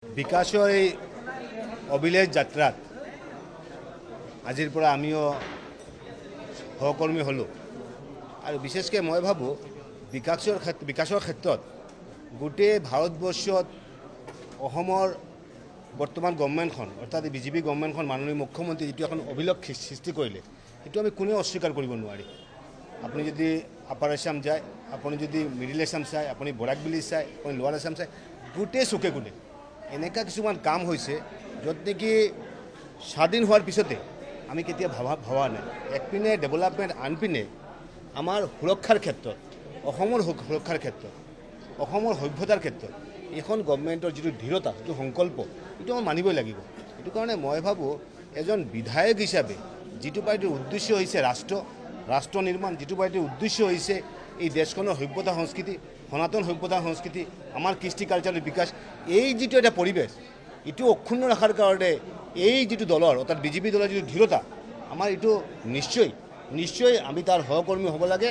বিকাশৰ এই অভিলেখ যাত্ৰাত আজিৰ পৰা আমিও সহকৰ্মী হ'লোঁ আৰু বিশেষকৈ মই ভাবোঁ বিকাশৰ ক্ষেত্ৰত গোটেই ভাৰতবৰ্ষত অসমৰ বৰ্তমান গভৰ্ণমেণ্টখন অৰ্থাৎ বিজেপি গভৰ্ণমেণ্টখন মাননীয় মুখ্যমন্ত্ৰী যিটো এখন অভিলেখ সৃষ্টি কৰিলে সেইটো আমি কোনেও অস্বীকাৰ কৰিব নোৱাৰি। আপুনি যদি আপাৰ আছাম যায়, আপুনি যদি মিডিল আছাম চায়, আপুনি বৰাকবেলি চায়, আপুনি লোৱাৰ আছাম চায়, গোটেই চুকে কোণে এনেকুৱা কিছুমান কাম হৈছে য'ত নেকি স্বাধীন হোৱাৰ পিছতে আমি কেতিয়া ভবা নাই। একপিনে ডেভেলপমেণ্ট, আনপিনে আমাৰ সুৰক্ষাৰ ক্ষেত্ৰত, অসমৰ সুৰক্ষাৰ ক্ষেত্ৰত, অসমৰ সভ্যতাৰ ক্ষেত্ৰত এইখন গভৰ্ণমেণ্টৰ যিটো দৃঢ়তা, যিটো সংকল্প, এইটো আমাৰ মানিবই লাগিব। সেইটো কাৰণে মই ভাবোঁ এজন বিধায়ক হিচাপে যিটো পাৰ্টিৰ উদ্দেশ্য হৈছে ৰাষ্ট্ৰ নিৰ্মাণ, যিটো পাৰ্টিৰ উদ্দেশ্য হৈছে এই দেশখনৰ সভ্যতা সংস্কৃতি, সনাতন সভ্যতা সংস্কৃতি, আমাৰ কৃষ্টি কালচাৰৰ বিকাশ, এই যিটো এটা পৰিৱেশ এইটো অক্ষুণ্ণ ৰখাৰ কাৰণে এই যিটো দলৰ অৰ্থাৎ বিজেপি দলৰ যিটো দৃঢ়তা, আমাৰ এইটো নিশ্চয় আমি তাৰ সহকৰ্মী হ'ব লাগে।